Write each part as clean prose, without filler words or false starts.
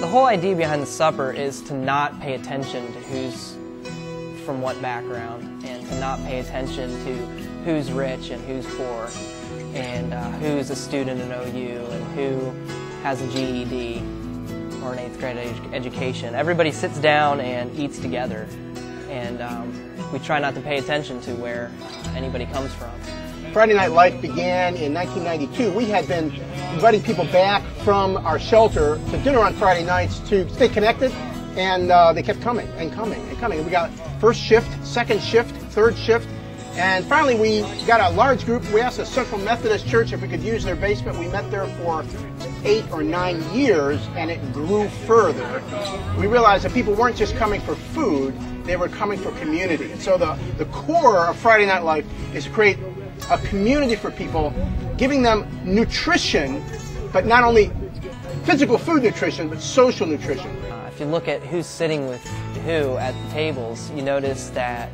whole idea behind the supper is to not pay attention to who's from what background, and to not pay attention to who's rich and who's poor, and who's a student in OU and who has a GED or an 8th grade education. Everybody sits down and eats together, and we try not to pay attention to where anybody comes from. Friday Night Life began in 1992. We had been inviting people back from our shelter to dinner on Friday nights to stay connected, and they kept coming and coming and coming. We got first shift, second shift, third shift, and finally we got a large group. We asked the Central Methodist Church if we could use their basement. We met there for 8 or 9 years, and it grew further. We realized that people weren't just coming for food, they were coming for community. And so the core of Friday Night Life is to create a community for people, giving them nutrition, but not only physical food nutrition, but social nutrition. If you look at who's sitting with who at the tables, you notice that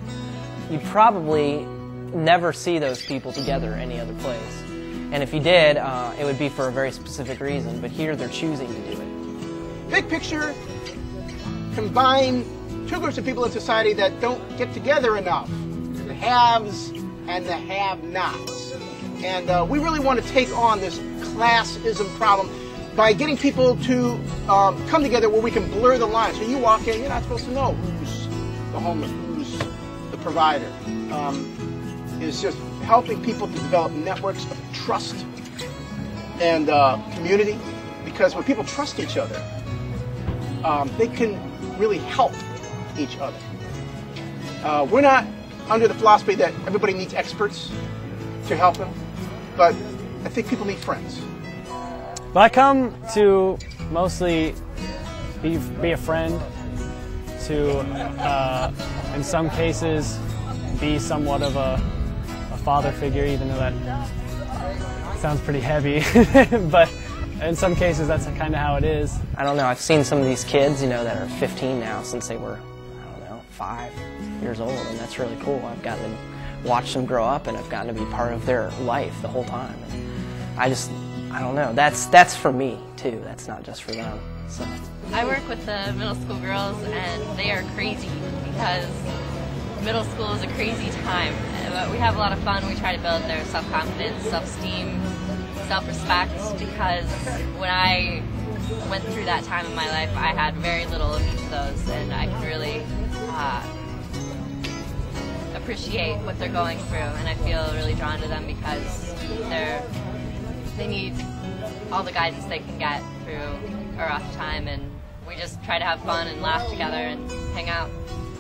you probably never see those people together any other place. And if you did, it would be for a very specific reason, but here they're choosing to do it. Big picture, combine two groups of people in society that don't get together enough, the haves and the have-nots. And we really want to take on this classism problem by getting people to come together where we can blur the lines. So you walk in, you're not supposed to know who's the homeless, who's the provider. It's just helping people to develop networks of trust and community, because when people trust each other, they can really help each other. We're not under the philosophy that everybody needs experts to help them, but I think people need friends. But I come to mostly be a friend, to in some cases be somewhat of a father figure, even though that sounds pretty heavy, but in some cases that's kind of how it is. I don't know, I've seen some of these kids, you know, that are 15 now since they were, 5 years old, and that's really cool. I've gotten to watch them grow up, and I've gotten to be part of their life the whole time. And I don't know, that's for me too, that's not just for them. So I work with the middle school girls, and they are crazy because middle school is a crazy time. But we have a lot of fun. We try to build their self-confidence, self-esteem, self-respect, because when I went through that time in my life, I had very little of each of those, and I can really appreciate what they're going through, and I feel really drawn to them because they need all the guidance they can get through a rough time, and we just try to have fun and laugh together and hang out.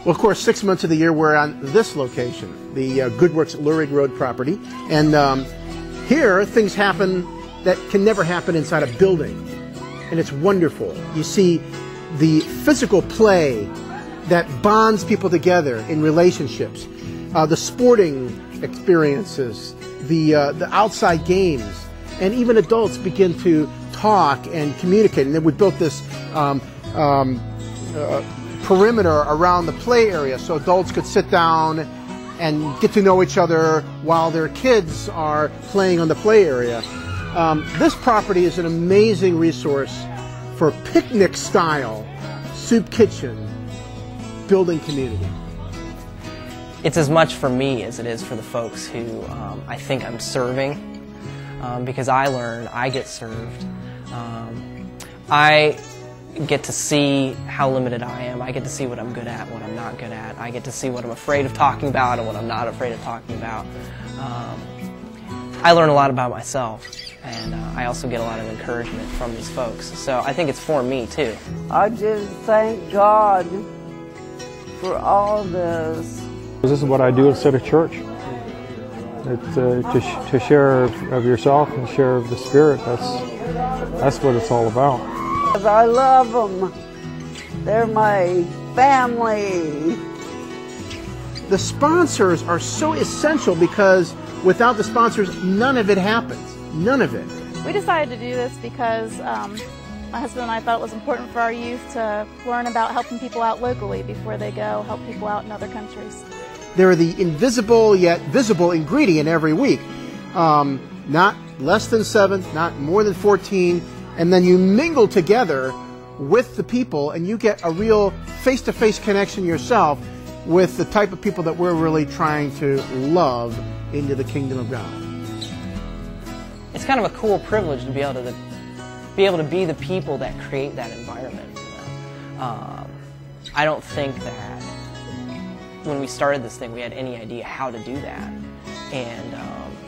Well, of course, 6 months of the year we're on this location, the Goodworks Lurid Road property, and here things happen that can never happen inside a building, and it's wonderful. You see the physical play that bonds people together in relationships, the sporting experiences, the outside games, and even adults begin to talk and communicate. And then we built this perimeter around the play area so adults could sit down and get to know each other while their kids are playing on the play area. This property is an amazing resource for picnic-style soup kitchen, building community. It's as much for me as it is for the folks who I think I'm serving, because I learn, I get served. I get to see how limited I am. I get to see what I'm good at, what I'm not good at. I get to see what I'm afraid of talking about and what I'm not afraid of talking about. I learn a lot about myself, and I also get a lot of encouragement from these folks. So I think it's for me too. I just thank God for all this. This is what I do instead of church. It's, to share of yourself and share of the Spirit. That's what it's all about. I love them. They're my family. The sponsors are so essential because without the sponsors, none of it happens. None of it. We decided to do this because my husband and I thought it was important for our youth to learn about helping people out locally before they go help people out in other countries. They're the invisible yet visible ingredient every week. Not less than 7, not more than 14, and then you mingle together with the people, and you get a real face-to-face connection yourself with the type of people that we're really trying to love into the kingdom of God. It's kind of a cool privilege to be able to be the people that create that environment. I don't think that when we started this thing we had any idea how to do that, and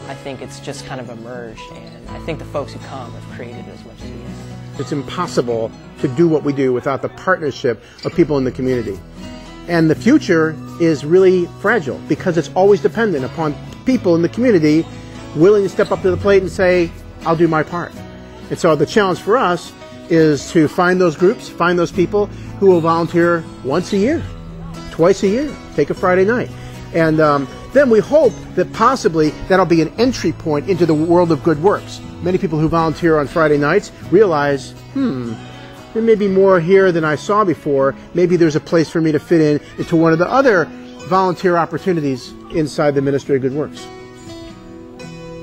I think it's just kind of emerged, and I think the folks who come have created it as much as we have. It's impossible to do what we do without the partnership of people in the community. And the future is really fragile because it's always dependent upon people in the community willing to step up to the plate and say, I'll do my part. And so the challenge for us is to find those groups, find those people who will volunteer once a year, twice a year, take a Friday night. And then we hope that possibly that'll be an entry point into the world of good works. Many people who volunteer on Friday nights realize, there may be more here than I saw before. Maybe there's a place for me to fit in into one of the other volunteer opportunities inside the Ministry of Good Works.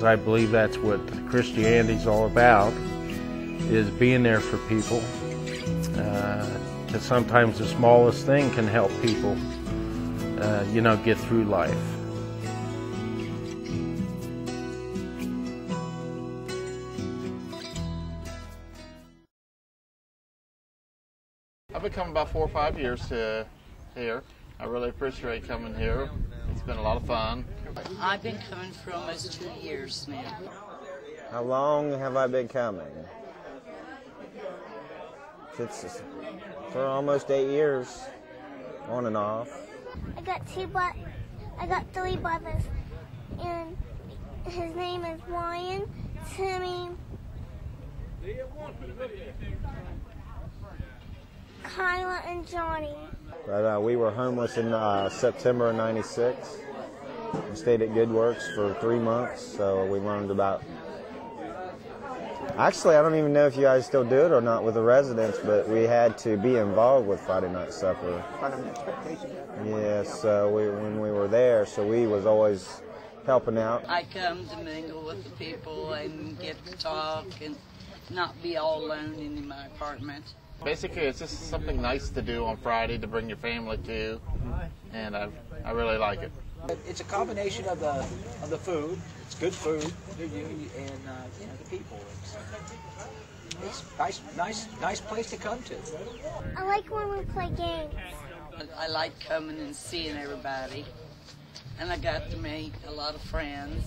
I believe that's what Christianity's all about, is being there for people. Because sometimes the smallest thing can help people, get through life. I've been coming about 4 or 5 years to here. I really appreciate coming here. It's been a lot of fun. I've been coming for almost 2 years now. How long have I been coming? It's for almost 8 years, on and off. I got 3 brothers, and his name is Ryan, Timmy, Kyla, and Johnny. But we were homeless in September of '96. We stayed at Good Works for 3 months, so we learned about... Actually, I don't even know if you guys still do it or not with the residents, but we had to be involved with Friday Night Supper. Yeah, so when we were there, so we was always helping out. I come to mingle with the people and get to talk and not be all alone in my apartment. Basically, it's just something nice to do on Friday to bring your family to, and I really like it. It's a combination of the food. It's good food, and the people. It's nice place to come to. I like when we play games. I like coming and seeing everybody, and I got to make a lot of friends.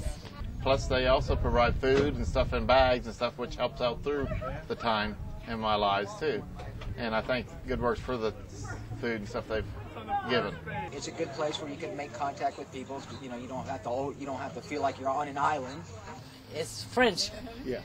Plus, they also provide food and stuff in bags and stuff, which helps out through the time in my lives too. And I thank Good Works for the food and stuff they've given. It's a good place where you can make contact with people. You don't have to feel like you're on an island. It's friendship. Yeah.